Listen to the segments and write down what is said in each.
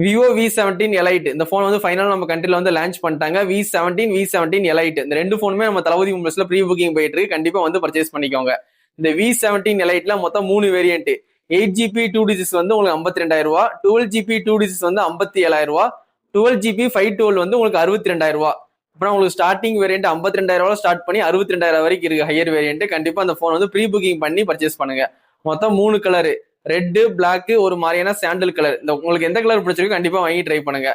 Vivo V17 elite இந்த phone வந்து final நம்ம கண்ட்ரில வந்து லான்ச் பண்ணிட்டாங்க. V17 எலைட் இந்த ரெண்டு போனுமே நம்ம தளபதி மொபைல்ஸ்ல ப்ரீ புக்கிங் போயிட்டு இருக்கு. கண்டிப்பா வந்து பர்ச்சேஸ் பண்ணிக்கோங்க. இந்த V17 எலைட்ல மொத்தம் 3 வேரியன்ட். 8GB 2DCS வந்து உங்களுக்கு 52,000 ரூபாய், 12GB 2DCS வந்து 57,000 ரூபாய், 12GB 512 வந்து உங்களுக்கு 62,000 ரூபாய். அப்புறம் உங்களுக்கு ஸ்டார்டிங் வேரியன்ட் 52,000 ரூபாய் ஸ்டார்ட் பண்ணி 62,000 வரைக்கும் இருக்கு ஹையர் வேரியன்ட். கண்டிப்பா அந்த போன் வந்து ப்ரீ புக்கிங் பண்ணி பர்ச்சேஸ் பண்ணுங்க. மொத்தம் 3 கலர், ரெட், பிளாக், ஒரு மாதிரியான சாண்டல் கலர். இந்த உங்களுக்கு எந்த கலர் பிடிச்சிருக்கோ கண்டிப்பா வாங்கி ட்ரை பண்ணுங்க.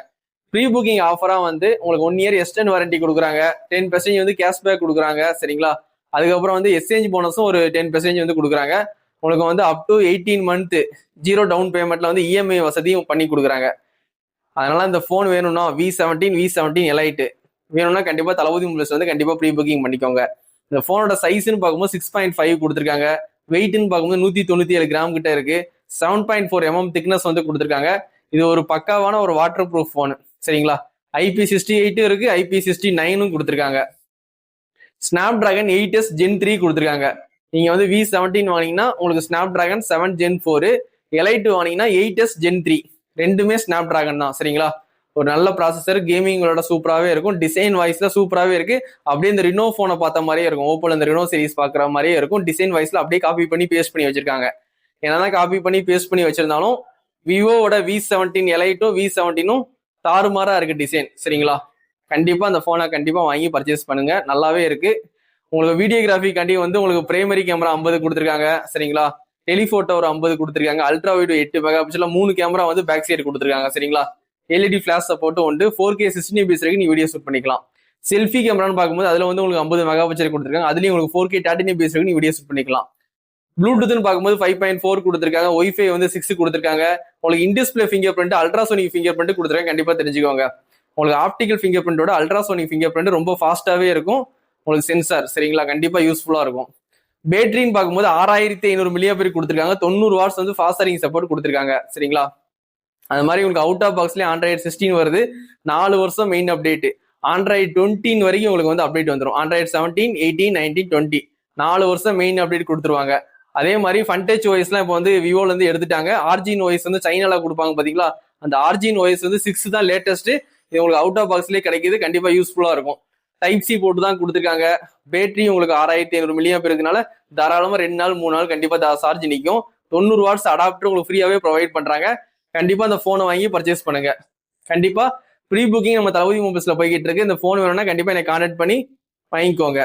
ப்ரீ புக்கிங் ஆஃபரா வந்து உங்களுக்கு 1 இயர் எக்ஸ்டெண்ட் வாரண்டி கொடுக்குறாங்க, 10% வந்து கேஷ்பேக் கொடுக்குறாங்க. சரிங்களா? அதுக்கப்புறம் வந்து எக்ஸ்சேஞ்ச் போனஸும் ஒரு 10% வந்து கொடுக்குறாங்க. உங்களுக்கு வந்து அப் டு 18 மந்த் 0 டவுன் பேமெண்ட்ல வந்து இஎம்ஐ வசதியும் பண்ணி கொடுக்குறாங்க. அதனால இந்த போன் வேணும்னா V17 எலைட் வேணும்னா கண்டிப்பா தளபதி மொபைல்ஸ் வந்து கண்டிப்பா ப்ரீ புக்கிங் பண்ணிக்கோங்க. இந்த போனோட சைஸ்ன்னு பார்க்கும்போது 6.5 கொடுத்துருக்காங்க. வெயிட்னு பார்க்கும்போது 197 கிராம் கிட்ட இருக்கு. 7.4 mm திக்னஸ் வந்து கொடுத்துருக்காங்க. இது ஒரு பக்காவான ஒரு வாட்டர் ப்ரூஃப் போன். சரிங்களா? IP68 இருக்கு, IP69 கொடுத்துருக்காங்க. ஸ்னாப் டிராகன் 8S Gen 3 கொடுத்துருக்காங்க. நீங்க வந்து V17 வாங்கினீங்கன்னா உங்களுக்கு ஸ்னாப் டிராகன் 7 Gen 4, எலைட் வாங்கினீங்கன்னா 8S Gen 3 ரெண்டுமே ஸ்னாப் டிராகன் தான். சரிங்களா? ஒரு நல்ல ப்ராசஸர், கேமிங்களோட சூப்பராகவே இருக்கும். டிசைன் வைஸ்ல சூப்பராகவே இருக்கு. அப்படியே இந்த ரினோ போனை பார்த்த மாதிரியே இருக்கும். ஓப்போல இந்த ரினோ சீரிஸ் பார்க்குற மாதிரியே இருக்கும். டிசைன் வைஸ்ல அப்படியே காப்பி பண்ணி பேஸ்ட் பண்ணி வச்சிருக்காங்க. என்னதான் காப்பி பண்ணி பேஸ்ட் பண்ணி வச்சிருந்தாலும் விவோட V17 எலைட்டும் V17ம் தாறுமாறா இருக்கு டிசைன். சரிங்களா? கண்டிப்பா அந்த போனை கண்டிப்பா வாங்கி பர்ச்சேஸ் பண்ணுங்க. நல்லாவே இருக்கு. உங்களுக்கு வீடியோகிராஃபிக்காண்டி வந்து உங்களுக்கு பிரைமரி கேமரா 50 கொடுத்துருக்காங்க. சரிங்களா? டெலிஃபோட்டோ ஒரு 50 கொடுத்துருக்காங்க. அல்ட்ரா வைட் 8 மெகா பிக்சல்ல 3 கேமரா வந்து பேக் சைடு கொடுத்துருக்காங்க. சரிங்களா? எல்இடி ஃபிளாஷ் சப்போர்ட் உண்டு. 4K 60 fps வரைக்கும் நீ வீடியோ ஷூட் பண்ணிக்கலாம். செல்ஃபி கேமரான்னு பார்க்கும்போது அதுல வந்து உங்களுக்கு 50 மெகா பிக்சல் கொடுத்துருக்காங்க. அதுலயும் உங்களுக்கு 4K 30 fps வரைக்கும் நீ வீடியோ ஷூட் பண்ணிக்கலாம். ப்ளூடூத்னு பார்க்கும்போது 5.4 கொடுத்துருக்காங்க. ஒய்ஃபை வந்து 6 கொடுத்துருக்காங்க. உங்களுக்கு in display fingerprint, ultrasonic fingerprint கொடுத்துருக்காங்க. கண்டிப்பா தெரிஞ்சுக்கோங்க. உங்களுக்கு ஆப்டிகல் ஃபிங்கர் பிரிண்டோட அல்ட்ராசோனிக் ஃபிங்கர் பிரிண்ட் ரொம்ப ஃபாஸ்டாவே இருக்கும். உங்களுக்கு சென்சார். சரிங்களா? கண்டிப்பா யூஸ்ஃபுல்லா இருக்கும். பேட்டரின்னு பார்க்கும்போது 6500 mAh கொடுத்துருக்காங்க. 90 வாட்ஸ் வந்து ஃபாஸ்ட் சார்ஜிங் சப்போர்ட் கொடுத்துருக்காங்க. சரிங்களா? அது மாதிரி உங்களுக்கு அவுட் ஆஃப் பாக்ஸ்லேயே Android 16 வருது. 4 வருஷம் மெயின் அப்டேட். Android 20 வரைக்கும் உங்களுக்கு வந்து அப்டேட் வந்துடும். Android 17, 18, 19, 20 4 வருஷம் மெயின் அப்டேட் கொடுத்துருவாங்க. அதே மாதிரி ஃபன்டச் ஓஎஸ்லாம் இப்போ வந்து விவோல இருந்து எடுத்துட்டாங்க. ஆர்ஜின் ஓஎஸ் வந்து சைனால கொடுப்பாங்க பாத்தீங்களா? அந்த ஆர்ஜின் ஓஎஸ் வந்து 6 தான் லேட்டஸ்ட். இது உங்களுக்கு அவுட் ஆஃப் பாக்ஸ்லேயே கிடைக்குது. கண்டிப்பா யூஸ்ஃபுல்லா இருக்கும். டைப் சி போட்டு தான் கொடுத்துருக்காங்க. பேட்டரி உங்களுக்கு 6500 mAh இருக்கனால தாராளமா 2 நாள் 3 நாள் கண்டிப்பா சார்ஜ் நிற்கும். 90 வாட்ஸ் அடாப்டர் உங்களுக்கு ஃப்ரீயாவே ப்ரொவைட் பண்றாங்க. கண்டிப்பா அந்த போனை வாங்கி பர்ச்சேஸ் பண்ணுங்க. கண்டிப்பா ப்ரீ புக்கிங் நம்ம தளபதி மொபைல்ஸ்ல போய்கிட்டு இருக்கு. இந்த போன் வேணும்னா கண்டிப்பா என்னை கான்டாக்ட் பண்ணி வாங்கிக்கோங்க.